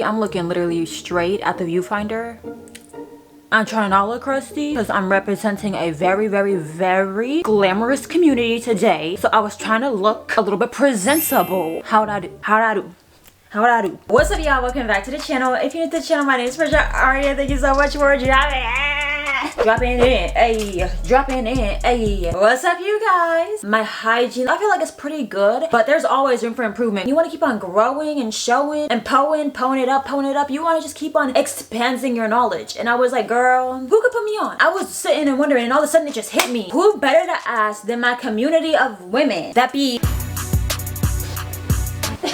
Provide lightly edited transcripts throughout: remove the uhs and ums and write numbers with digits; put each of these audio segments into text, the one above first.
I'm looking literally straight at the viewfinder. I'm trying not to look crusty because I'm representing a very, very, very glamorous community today. So I was trying to look a little bit presentable. How'd I do? What's up, y'all? Welcome back to the channel. If you're new to the channel, my name is Aria. Thank you so much for dropping in. Hey, what's up, you guys? My hygiene, I feel like it's pretty good, but there's always room for improvement. You want to keep on growing and showing and pulling it up. You want to just keep on expanding your knowledge. And I was like, girl, who could put me on? I was sitting and wondering, and all of a sudden it just hit me. Who better to ask than my community of women that be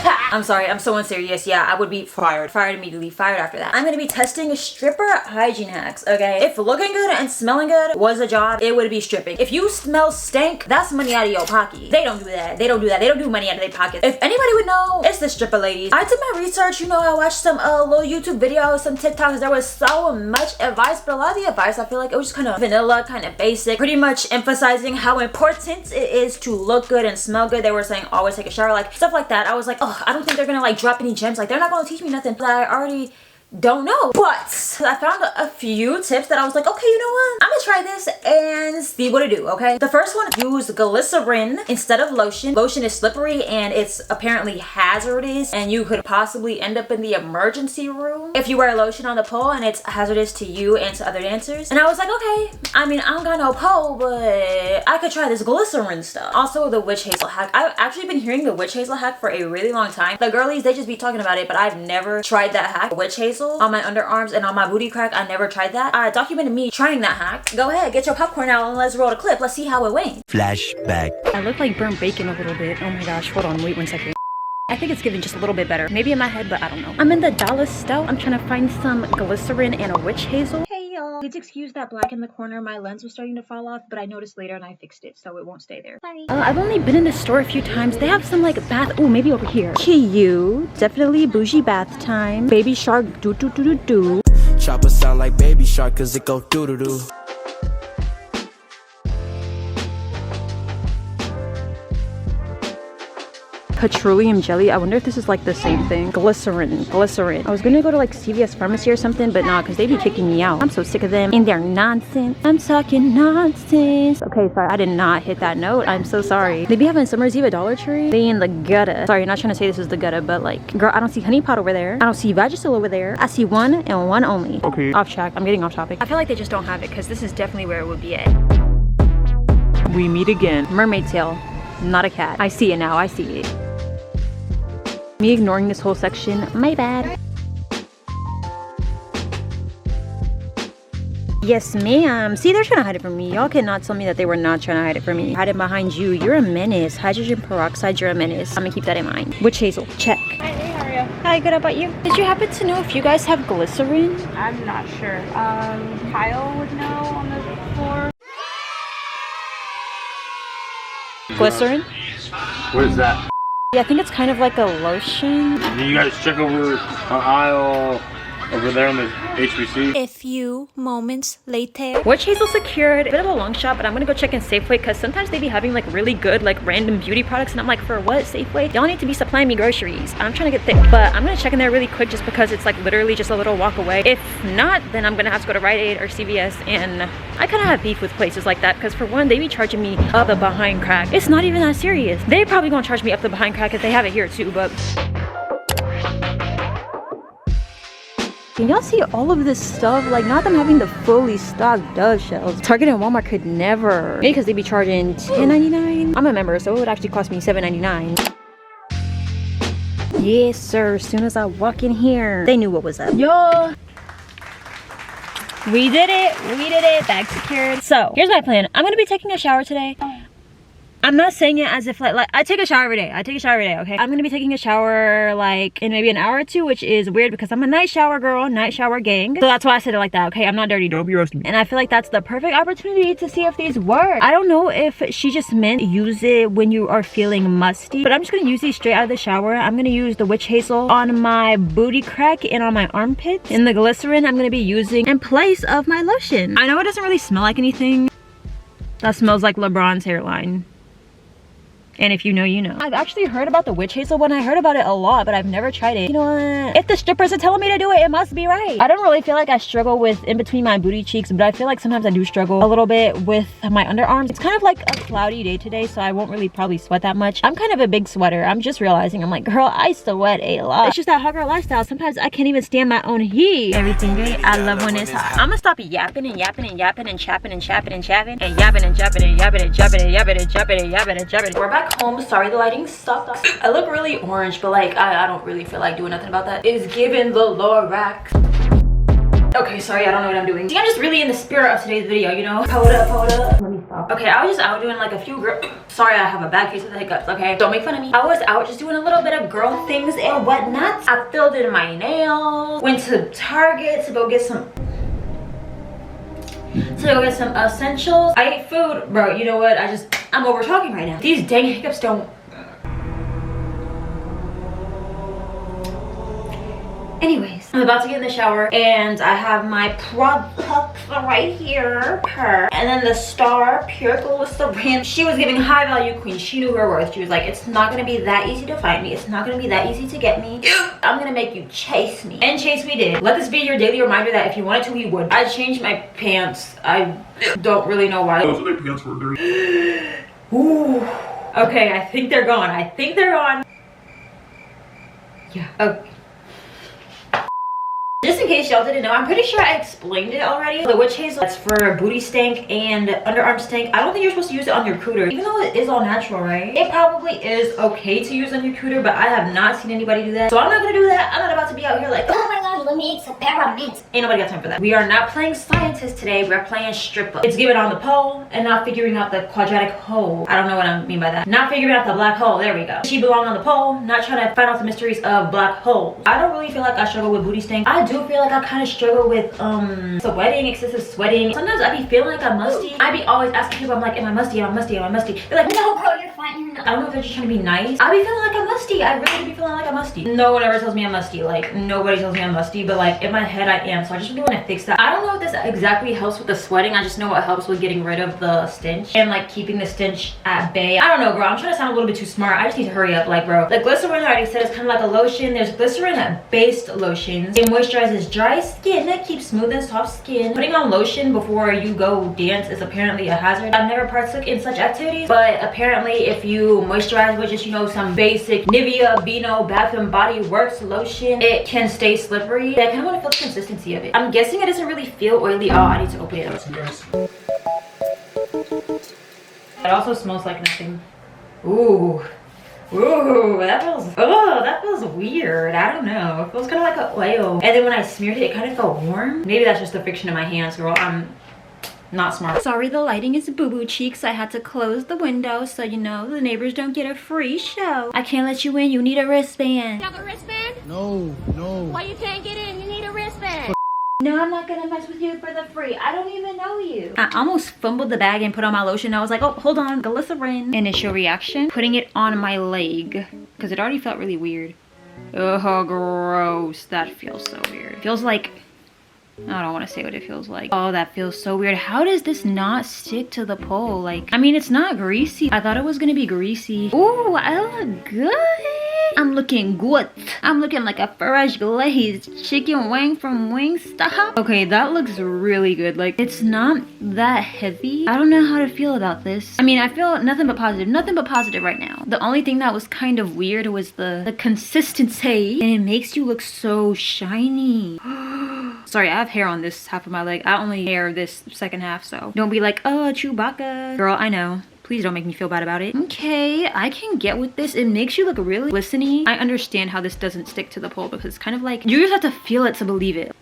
I'm sorry, I'm so unserious. Yeah, I would be fired immediately, fired after that. I'm gonna be testing stripper hygiene hacks, okay? If looking good and smelling good was a job, it would be stripping. If you smell stank, that's money out of your pocket. They don't do that. They don't do money out of their pocket. If anybody would know, it's the stripper ladies. I did my research, you know, I watched some little YouTube videos, some TikToks. There was so much advice, but a lot of the advice, I feel like it was just kind of vanilla, kind of basic, pretty much emphasizing how important it is to look good and smell good. They were saying always take a shower, like stuff like that. I was like, oh, I don't think they're gonna like drop any gems. Like they're not gonna teach me nothing that I already don't know. But I found a few tips that I was like, okay, you know what? I'm gonna try this and see what it do, okay? The first one, use glycerin instead of lotion. Lotion is slippery and it's apparently hazardous and you could possibly end up in the emergency room if you wear lotion on the pole and it's hazardous to you and to other dancers. And I was like, okay, I mean, I don't got no pole, but I could try this glycerin stuff. Also, the witch hazel hack. I've actually been hearing the witch hazel hack for a really long time. The girlies, they just be talking about it, but I've never tried that hack. Witch hazel on my underarms and on my booty crack. I never tried that. I documented me trying that hack. Go ahead, get your popcorn out and let's roll the clip. Let's see how it went. Flashback. I look like burnt bacon a little bit. Oh my gosh, hold on, wait 1 second. I think it's giving just a little bit better. Maybe in my head, but I don't know. I'm in the Dallas Stout. I'm trying to find some glycerin and a witch hazel. Hey y'all. Please excuse that black in the corner. My lens was starting to fall off, but I noticed later and I fixed it, so it won't stay there. Sorry. I've only been in the store a few times. They have some like bath. Oh, maybe over here. Cute. Definitely bougie bath time. Baby shark do do do do do. Chopper sound like baby shark cause it go doo doo doo. Petroleum jelly. I wonder if this is like the same thing. Glycerin. I was gonna go to like CVS pharmacy or something, but nah, because they be kicking me out. I'm so sick of them and their nonsense. I'm talking nonsense. Okay, sorry, I did not hit that note. I'm so sorry. They be having Summer's Eve at Dollar Tree. They in the gutter. Sorry, not trying to say this is the gutter, but like, girl, I don't see honey pot over there. I don't see Vagisil over there. I see one and one only. Okay. Off track. I'm getting off topic. I feel like they just don't have it because this is definitely where it would be at. We meet again. Mermaid tail, not a cat. I see it now. I see it. Me ignoring this whole section, my bad. Yes, ma'am. See, they're trying to hide it from me. Y'all cannot tell me that they were not trying to hide it from me. Hide it behind you. You're a menace. Hydrogen peroxide, you're a menace. I'm gonna keep that in mind. Witch hazel, check. Hi, hey, how are you? Hi, good. How about you? Did you happen to know if you guys have glycerin? I'm not sure. Kyle would know on the floor. Glycerin? What is that? Yeah, I think it's kind of like a lotion. You guys check over an aisle over there on the HBC. A few moments later. Witch hazel secured. Bit of a long shot, but I'm gonna go check in Safeway because sometimes they be having like really good like random beauty products and I'm like, for what, Safeway? Y'all need to be supplying me groceries. I'm trying to get thick, but I'm gonna check in there really quick just because it's like literally just a little walk away. If not, then I'm gonna have to go to Rite Aid or CVS, and I kind of have beef with places like that because for one, they be charging me up the behind crack. It's not even that serious. They probably gonna charge me up the behind crack if they have it here too, but can y'all see all of this stuff? Like, not them having the fully stocked Dove shells. Target and Walmart could never. Maybe because they be charging $10.99. I'm a member, so it would actually cost me $7.99. Yes, sir. As soon as I walk in here, they knew what was up. Yo! We did it. We did it. Bag secured. So, here's my plan. I'm gonna be taking a shower today. I'm not saying it as if like I take a shower every day. Okay? I'm gonna be taking a shower like in maybe an hour or two, which is weird because I'm a night shower girl, night shower gang. So that's why I said it like that, okay? I'm not dirty. Don't be roasting me. And I feel like that's the perfect opportunity to see if these work. I don't know if she just meant use it when you are feeling musty, but I'm just gonna use these straight out of the shower. I'm gonna use the witch hazel on my booty crack and on my armpits. And the glycerin I'm gonna be using in place of my lotion. I know it doesn't really smell like anything. That smells like LeBron's hairline. And if you know, you know. I've actually heard about the witch hazel one. I heard about it a lot, but I've never tried it. You know what? If the strippers are telling me to do it, it must be right. I don't really feel like I struggle with in between my booty cheeks, but I feel like sometimes I do struggle a little bit with my underarms. It's kind of like a cloudy day today, so I won't really probably sweat that much. I'm kind of a big sweater. I'm just realizing, I'm like, girl, I sweat a lot. It's just that hot girl lifestyle. Sometimes I can't even stand my own heat. Everything great. I love when it's hot. I'm gonna stop yapping and yapping and yapping and chapping and chapping and chapping and yapping and chapping and yapping and chapping and yapping and chapping and yapping and chapping. We're back home. Sorry, the lighting sucks. I look really orange, but like I don't really feel like doing nothing about that. It's giving the Lorax. Okay, sorry, I don't know what I'm doing. See, I'm just really in the spirit of today's video, you know? Hold up, hold up. Let me stop. Okay, I was just out doing like a few girl. Sorry, I have a bad case of the hiccups, okay? Don't make fun of me. I was out just doing a little bit of girl things and whatnot. I filled in my nails, went to Target to go get some essentials. I ate food. Bro, you know what? I'm over talking right now. These dang hiccups don't. Anyways, I'm about to get in the shower and I have my products right here. And then the star pure glycerin. She was giving high value queen. She knew her worth. She was like, it's not gonna be that easy to find me. It's not gonna be that easy to get me. I'm gonna make you chase me. And chase we did. Let this be your daily reminder that if you wanted to, you would. I changed my pants. I don't really know why. Those are the pants were dirty. Ooh. Okay, I think they're gone. I think they're gone. Yeah. Okay. Just in case y'all didn't know, I'm pretty sure I explained it already. The witch hazel, that's for booty stank and underarm stank. I don't think you're supposed to use it on your cooter, even though it is all natural, right? It probably is okay to use on your cooter, but I have not seen anybody do that. So I'm not gonna do that. I'm not about to be out here like, oh my gosh, let me experiment. Ain't nobody got time for that. We are not playing scientist today. We're playing stripper. It's given on the pole and not figuring out the quadratic hole. I don't know what I mean by that. Not figuring out the black hole. There we go. She belonged on the pole, not trying to find out the mysteries of black holes. I don't really feel like I struggle with booty stank. I do feel like I kind of struggle with sweating, excessive sweating. Sometimes I be feeling like I'm musty. I be always asking people, I'm like, am I musty? Am I musty? Am I musty? They're like, no, bro, you're fine. You're not. I don't know if they're just trying to be nice. I be feeling like I'm musty. I really be feeling like I'm musty. No one ever tells me I'm musty. Like, nobody tells me I'm musty, but like in my head I am. So I just really want to fix that. I don't know if this exactly helps with the sweating. I just know what helps with getting rid of the stench and like keeping the stench at bay. I don't know, bro. I'm trying to sound a little bit too smart. I just need to hurry up, like, bro. The glycerin, I already said, is kind of like a lotion. There's glycerin-based lotions. It moisturizes dry skin. That keeps smooth and soft skin. Putting on lotion before you go dance is apparently a hazard. I've never partook in such activities, but apparently if you moisturize with just, you know, some basic Nivea, Beano, Bath and Body Works lotion, it can stay slippery. I kind of want to feel the consistency of it. I'm guessing it doesn't really feel oily. Oh, I need to open it up. It also smells like nothing. Ooh. Ooh, that feels weird. I don't know. It feels kind of like an oil. And then when I smeared it, it kind of felt warm. Maybe that's just the friction in my hands, girl. I'm not smart. Sorry, the lighting is boo-boo cheeks. I had to close the window so, you know, the neighbors don't get a free show. I can't let you in. You need a wristband. You have a wristband? No. Why you can't get in? You need a wristband. No, I'm not gonna mess with you for the free. I don't even know you. I almost fumbled the bag and put on my lotion. I was like, oh, hold on, glycerin. Initial reaction, putting it on my leg because it already felt really weird. Oh, gross. That feels so weird. Feels like, I don't want to say what it feels like. Oh, that feels so weird. How does this not stick to the pole? Like, I mean, it's not greasy. I thought it was gonna be greasy. Ooh, I look good. I'm looking good. I'm looking like a fresh glazed chicken wing from Wingstop. Okay, that looks really good. Like, it's not that heavy. I don't know how to feel about this. I mean, I feel nothing but positive. Nothing but positive right now. The only thing that was kind of weird was the consistency. And it makes you look so shiny. Sorry, I have hair on this half of my leg. I only hair this second half, so don't be like, oh, Chewbacca. Girl, I know. Please don't make me feel bad about it. Okay, I can get with this. It makes you look really glistening. I understand how this doesn't stick to the pole because it's kind of like, you just have to feel it to believe it.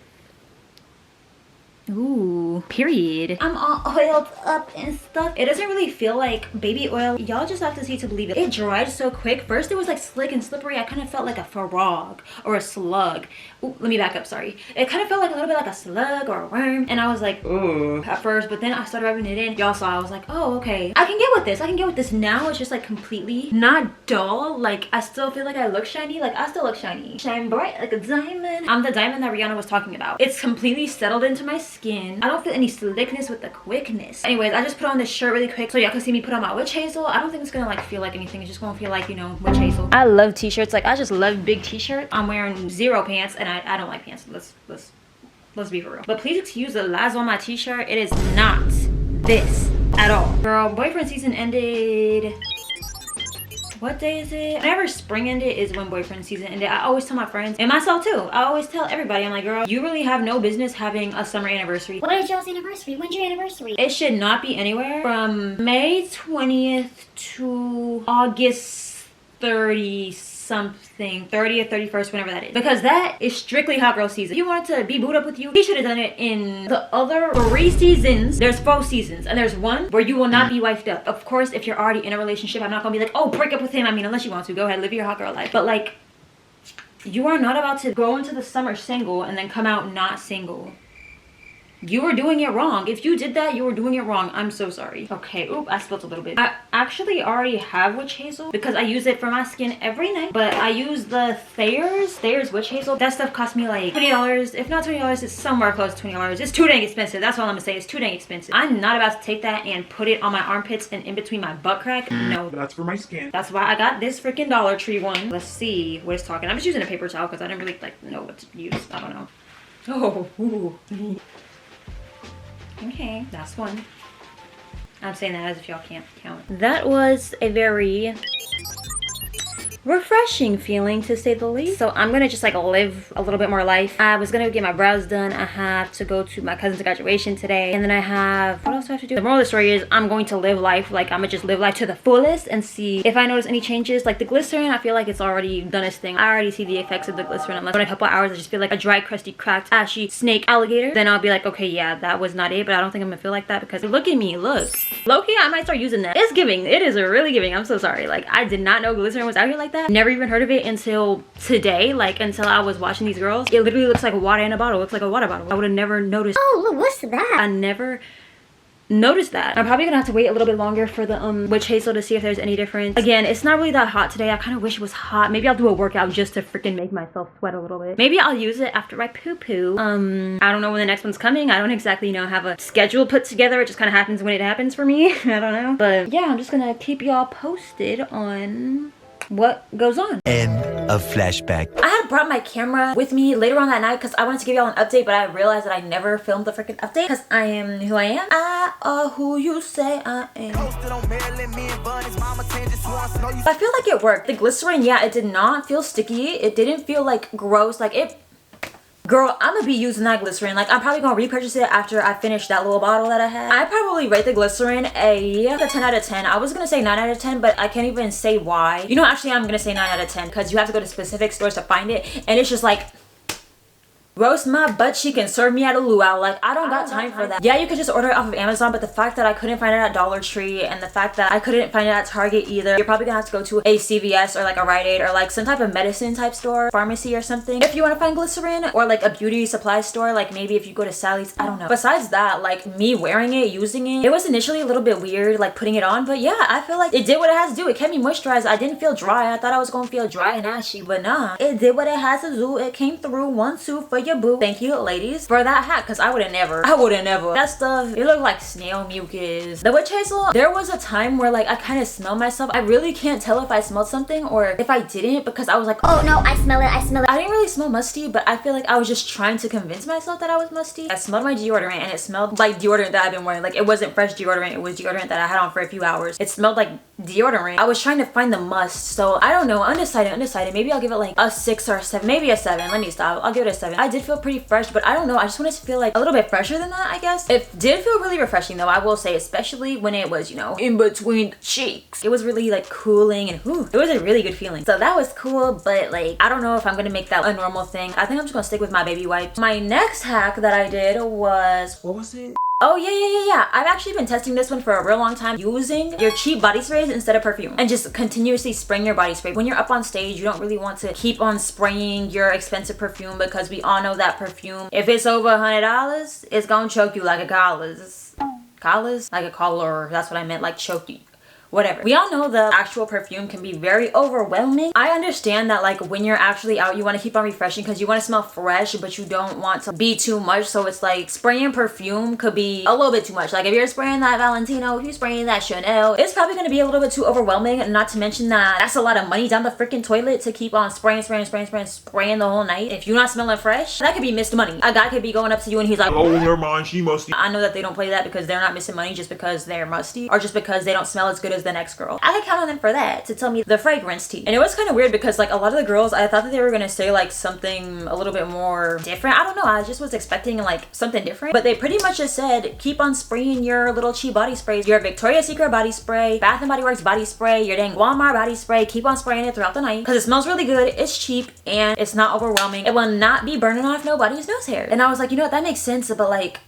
Ooh, period. I'm all oiled up and stuff. It doesn't really feel like baby oil. Y'all just have to see to believe it. It dried so quick. First it was like slick and slippery. I kind of felt like a frog or a slug. Ooh, let me back up, sorry. It kind of felt like a little bit like a slug or a worm. And I was like, ooh, at first, but then I started rubbing it in. Y'all saw, I was like, oh, okay. I can get with this. I can get with this. Now it's just like completely not dull. Like, I still feel like I look shiny. Like, I still look shiny. Shine bright like a diamond. I'm the diamond that Rihanna was talking about. It's completely settled into my skin. I don't don't feel any slickness with the quickness. Anyways, I just put on this shirt really quick so y'all can see me put on my witch hazel. I don't think it's gonna like feel like anything. It's just gonna feel like, you know, witch hazel. I love t-shirts. Like I just love big t-shirts. I'm wearing zero pants and I don't like pants. Let's be for real. But please excuse the lies on my t-shirt. It is not this at all. Girl, boyfriend season ended. What day is it? Whenever spring ended is when boyfriend season ended. I always tell my friends and myself too. I always tell everybody, I'm like, girl, you really have no business having a summer anniversary. What is y'all's anniversary? When's your anniversary? It should not be anywhere from May 20th to August 30 something, 30th, 31st, whenever that is, because that is strictly hot girl season. If you wanted to be booed up with you, he should have done it in the other 3 seasons. There's 4 seasons and there's one where you will not be wifed up. Of course, if you're already in a relationship, I'm not gonna be like, oh, break up with him. I mean, unless you want to, go ahead, live your hot girl life, but like, you are not about to go into the summer single and then come out not single. You were doing it wrong. If you did that, you were doing it wrong. I'm so sorry. Okay, oop, I spilled a little bit. I actually already have witch hazel because I use it for my skin every night. But I use the Thayer's witch hazel. That stuff cost me like $20. If not $20, it's somewhere close to $20. It's too dang expensive. That's all I'm gonna say. It's too dang expensive. I'm not about to take that and put it on my armpits and in between my butt crack. No. That's for my skin. That's why I got this freaking Dollar Tree one. Let's see what it's talking. I'm just using a paper towel because I didn't really like know what to use. I don't know. Oh, ooh. Okay, that's one. I'm saying that as if y'all can't count. That was a very refreshing feeling, to say the least. So I'm gonna just like live a little bit more life. I was gonna get my brows done. I have to go to my cousin's graduation today, and then I have, what else do I have to do? The moral of the story is I'm going to live life. Like, I'm gonna just live life to the fullest and see if I notice any changes. Like the glycerin, I feel like it's already done its thing. I already see the effects of the glycerin. Unless in a couple hours I just feel like a dry, crusty, cracked, ashy snake alligator, then I'll be like, okay, yeah, that was not it. But I don't think I'm gonna feel like that because look at me, look. Low-key, I might start using that. It's giving. It is really giving. I'm so sorry. Like, I did not know glycerin was out here like that. Never even heard of it until today, like until I was watching these girls. It literally looks like water in a bottle. It looks like a water bottle. I would have never noticed. Oh, look, what's that? I never noticed that. I'm probably gonna have to wait a little bit longer for the witch hazel to see if there's any difference. Again, it's not really that hot today. I kind of wish it was hot. Maybe I'll do a workout just to freaking make myself sweat a little bit. Maybe I'll use it after I poo-poo. I don't know when the next one's coming. I don't exactly have a schedule put together. It just kind of happens when it happens for me. I don't know, but yeah, I'm just gonna keep y'all posted on what goes on. End of flashback. I had brought my camera with me later on that night because I wanted to give y'all an update, but I realized that I never filmed the freaking update because I am who I am. I are who you say I am. I feel like it worked. The glycerin, yeah, it did not feel sticky. It didn't feel like gross. Like it, girl, I'm gonna be using that glycerin. Like, I'm probably gonna repurchase it after I finish that little bottle that I had. I probably rate the glycerin a 10 out of 10. I was gonna say 9 out of 10, but I can't even say why. You know, actually, I'm gonna say 9 out of 10 because you have to go to specific stores to find it, and it's just like, roast my butt cheek and serve me at a luau. Like, I don't got time for that. Yeah, you could just order it off of Amazon, but the fact that I couldn't find it at Dollar Tree and the fact that I couldn't find it at Target either, you're probably gonna have to go to a CVS or like a Rite Aid or like some type of medicine type store, pharmacy or something, if you want to find glycerin, or like a beauty supply store, like maybe if you go to Sally's, I don't know. Besides that, like me wearing it, using it, it was initially a little bit weird, like putting it on, but yeah, I feel like it did what it has to do. It kept me moisturized. I didn't feel dry. I thought I was gonna feel dry and ashy, but nah, it did what it has to do. It came through. 1-2 for your boo. Thank you, ladies, for that hat, because I would have never. That stuff, it looked like snail mucus. The witch hazel, there was a time where like I kind of smelled myself. I really can't tell if I smelled something or if I didn't, because I was like, Oh no, I smell it, I smell it. I didn't really smell musty, but I feel like I was just trying to convince myself that I was musty. I smelled my deodorant and it smelled like deodorant that I've been wearing. Like, it wasn't fresh deodorant, it was deodorant that I had on for a few hours. It smelled like deodorant. I was trying to find the must, so I don't know. Undecided. Maybe I'll give it like a 6 or a 7, maybe a 7. Let me stop. I'll give it a 7. I did feel pretty fresh, but I don't know. I just wanted to feel like a little bit fresher than that, I guess. It did feel really refreshing though, I will say, especially when it was, you know, in between the cheeks. It was really like cooling and whew, it was a really good feeling. So that was cool, but like, I don't know if I'm gonna make that a normal thing. I think I'm just gonna stick with my baby wipes. My next hack that I did was, What was it? oh yeah. I've actually been testing this one for a real long time, using your cheap body sprays instead of perfume and just continuously spraying your body spray. When you're up on stage, you don't really want to keep on spraying your expensive perfume, because we all know that perfume, if it's over $100, it's gonna choke you like a collar. Like a collar, that's what I meant, like choke you. whatever. We all know the actual perfume can be very overwhelming. I understand that like when you're actually out, you want to keep on refreshing because you want to smell fresh, but you don't want to be too much. So it's like spraying perfume could be a little bit too much. Like if you're spraying that Valentino, if you're spraying that Chanel, it's probably going to be a little bit too overwhelming. Not to mention that that's a lot of money down the freaking toilet to keep on spraying the whole night. If you're not smelling fresh, that could be missed money. A guy could be going up to you and he's like, oh, never mind, she musty. I know that they don't play that because they're not missing money just because they're musty or just because they don't smell as good as the next girl. I could count on them for that, to tell me the fragrance tea. And it was kind of weird because like a lot of the girls, I thought that they were gonna say like something a little bit more different. I don't know, I just was expecting like something different, but they pretty much just said keep on spraying your little cheap body sprays, your Victoria's Secret body spray, Bath and Body Works body spray, your dang Walmart body spray. Keep on spraying it throughout the night because it smells really good, it's cheap, and it's not overwhelming. It will not be burning off nobody's nose hair. And I was like, you know what, that makes sense, but like,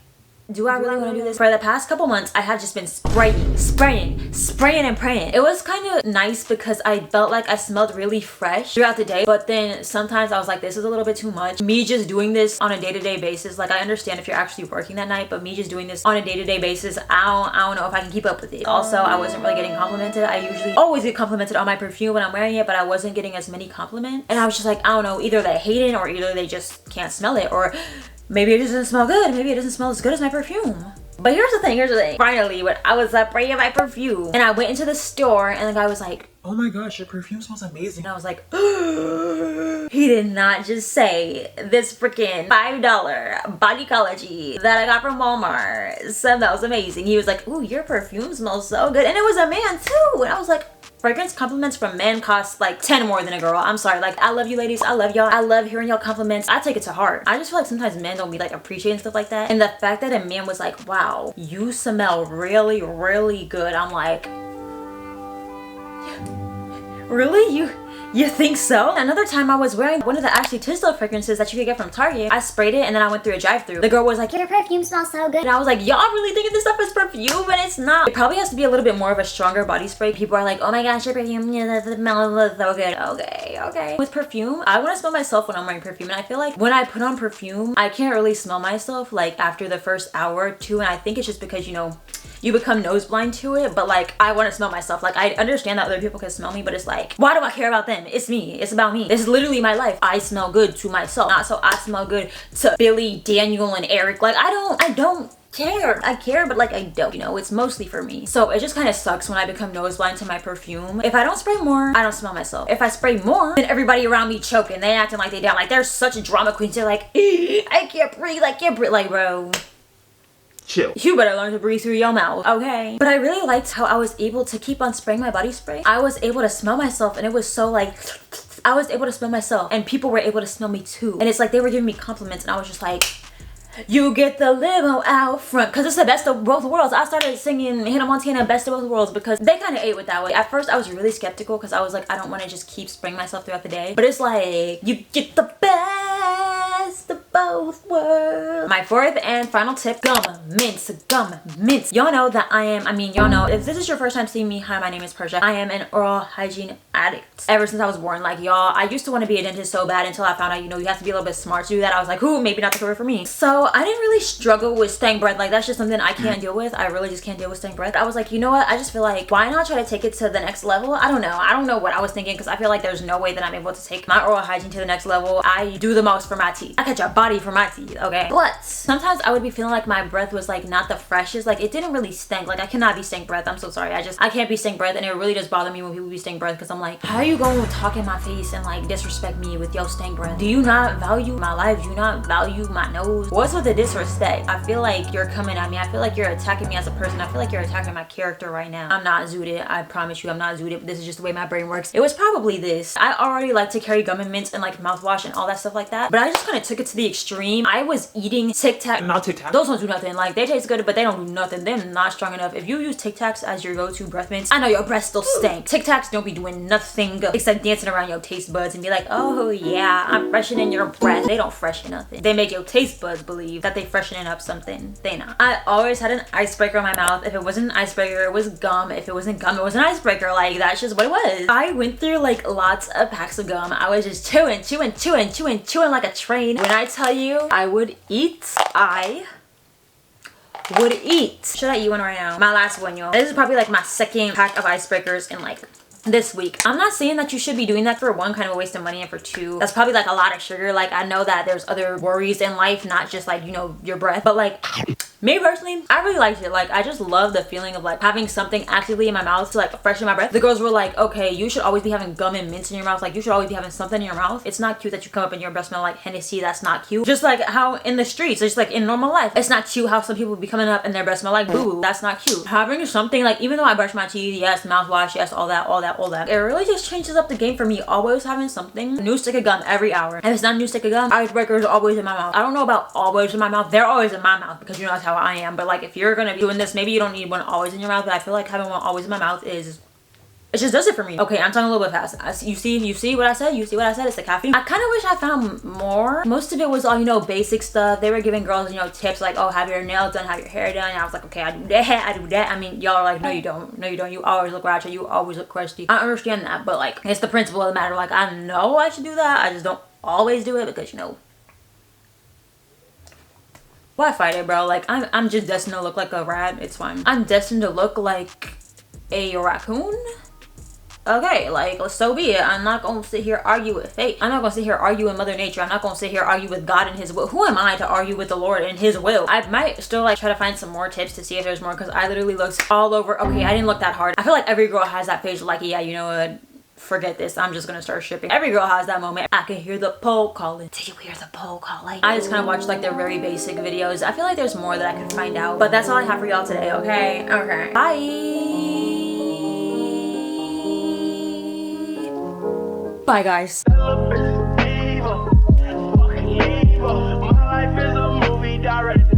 do I really want to do this? For the past couple months, I had just been spraying and praying. It was kind of nice because I felt like I smelled really fresh throughout the day, but then sometimes I was like, this is a little bit too much. Me just doing this on a day-to-day basis, like I understand if you're actually working that night, but me just doing this on a day-to-day basis, I don't know if I can keep up with it. Also, I wasn't really getting complimented. I usually always get complimented on my perfume when I'm wearing it, but I wasn't getting as many compliments. And I was just like, I don't know, either they hate it or either they just can't smell it, or maybe it doesn't smell good. Maybe it doesn't smell as good as my perfume. But here's the thing. Finally, when I was spraying my perfume and I went into the store and the guy was like, oh my gosh, your perfume smells amazing. And I was like, he did not just say this freaking $5 Bodycology that I got from Walmart smells amazing. He was like, ooh, your perfume smells so good. And it was a man too. And I was like, fragrance compliments from men cost like 10 more than a girl. I'm sorry, like I love you ladies, I love y'all, I love hearing y'all compliments. I take it to heart. I just feel like sometimes men don't be like appreciating stuff like that, and the fact that a man was like, wow, you smell really, really good. I'm like, really? You think so? Another time I was wearing one of the Ashley Tisdale fragrances that you could get from Target. I sprayed it and then I went through a drive-thru. The girl was like, your perfume smells so good. And I was like, y'all really thinking this stuff is perfume, but it's not. It probably has to be a little bit more of a stronger body spray. People are like, oh my gosh, your perfume smells so good. Okay. With perfume, I want to smell myself when I'm wearing perfume, and I feel like when I put on perfume, I can't really smell myself like after the first hour or two, and I think it's just because, you know, you become nose blind to it. But like, I want to smell myself. Like, I understand that other people can smell me, but it's like, why do I care about them? It's me. It's about me. This is literally my life. I smell good to myself, not so I smell good to Billy, Daniel, and Eric. Like, I don't care. I care, but like I don't, you know, it's mostly for me. So it just kind of sucks when I become nose blind to my perfume. If I don't spray more, I don't smell myself. If I spray more, then everybody around me choking. They acting like they down. Like, they're such a drama queens. They're like, I can't breathe. I can't breathe. Like, bro, chill. You better learn to breathe through your mouth, okay? But I really liked how I was able to keep on spraying my body spray. I was able to smell myself, and it was so like, I was able to smell myself, and people were able to smell me too. And it's like they were giving me compliments, and I was just like, you get the limo out front, because it's the best of both worlds. I started singing Hannah Montana Best of Both Worlds because they kind of ate with that way. At first I was really skeptical because I was like, I don't want to just keep spraying myself throughout the day, but it's like, you get the best of both worlds. My fourth and final tip, gum mints. Y'all know that y'all know, if this is your first time seeing me, hi, my name is Persia. I am an oral hygiene addict ever since I was born. Like, y'all, I used to want to be a dentist so bad until I found out, you know, you have to be a little bit smart to do that. I was like, ooh, maybe not the career for me. So I didn't really struggle with stank breath. Like, that's just something I can't deal with. I really just can't deal with stank breath. I was like, you know what, I just feel like, why not try to take it to the next level? I don't know what I was thinking, because I feel like there's no way that I'm able to take my oral hygiene to the next level. I do the most for my teeth. I catch a body for my teeth, okay? But sometimes I would be feeling like my breath was like not the freshest. Like, it didn't really stink. Like, I cannot be stank breath. I'm so sorry. I can't be stank breath, and it really does bother me when people be stank breath, because I'm like, how are you going to talk in my face and like disrespect me with your stank breath? Do you not value my life? Do you not value my nose? What's with the disrespect? I feel like you're coming at me. I feel like you're attacking me as a person. I feel like you're attacking my character right now. I'm not zooted. I promise you I'm not zooted, but this is just the way my brain works. It was probably this. I already like to carry gum and mints and like mouthwash and all that stuff like that, but I just kind of took it to the extreme. I was eating Tic Tac. Not Tic Tac. Those don't do nothing. Like, they taste good, but they don't do nothing. They're not strong enough. If you use Tic Tacs as your go-to breath mints, I know your breath still stank. Tic Tacs don't be doing nothing except dancing around your taste buds and be like, oh yeah, I'm freshening your breath. They don't freshen nothing. They make your taste buds believe that they freshening up something. They not. I always had an icebreaker in my mouth. If it wasn't an icebreaker, it was gum. If it wasn't gum, it was an icebreaker. Like, that's just what it was. I went through like lots of packs of gum. I was just chewing like a train. When I tell you I would eat, would eat. Should I eat one right now? My last one, y'all. This is probably like my second pack of icebreakers in like this week. I'm not saying that you should be doing that. For one, kind of a waste of money, and for two, that's probably like a lot of sugar. Like I know that there's other worries in life, not just like, you know, your breath, but like me personally, I really liked it. Like I just love the feeling of like having something actively in my mouth to like freshen my breath. The girls were like, okay, you should always be having gum and mints in your mouth. Like you should always be having something in your mouth. It's not cute that you come up and your breath smell like Hennessy. That's not cute. Just like how in the streets, just like in normal life, it's not cute how some people be coming up and their breath smell like boo. That's not cute. Having something like, even though I brush my teeth, yes, mouthwash, yes, all that, it really just changes up the game for me. Always having something, a new stick of gum every hour. And if it's not a new stick of gum, icebreakers are always in my mouth. I don't know about always in my mouth. They're always in my mouth because you know that's how I am. But like if you're gonna be doing this, maybe you don't need one always in your mouth, but I feel like having one always in my mouth is, it just does it for me. Okay, I'm talking a little bit fast. You see what I said? You see what I said? It's the caffeine. I kind of wish I found more. Most of it was all, you know, basic stuff. They were giving girls, you know, tips like, oh, have your nails done, have your hair done. And I was like, okay, I do that. I mean, y'all are like, no, you don't. No, you don't. You always look ratchet. You always look crusty. I understand that, but like, it's the principle of the matter. Like, I know I should do that. I just don't always do it because, you know, why fight it, bro? Like, I'm just destined to look like a rat. It's fine. I'm destined to look like a raccoon. Okay, like, so be it. I'm not gonna sit here argue with fate. I'm not gonna sit here argue with Mother Nature. I'm not gonna sit here argue with God and his will. Who am I to argue with the Lord and his will? I might still like try to find some more tips to see if there's more, because I literally looked all over. Okay, I didn't look that hard. I feel like every girl has that page like, yeah, you know what, forget this, I'm just gonna start shipping. Every girl has that moment. I can hear the pole calling. Do you hear the pole calling? I just kind of watched like their very basic videos. I feel like there's more that I could find out, but that's all I have for y'all today. Okay, bye guys. My life is a movie directed.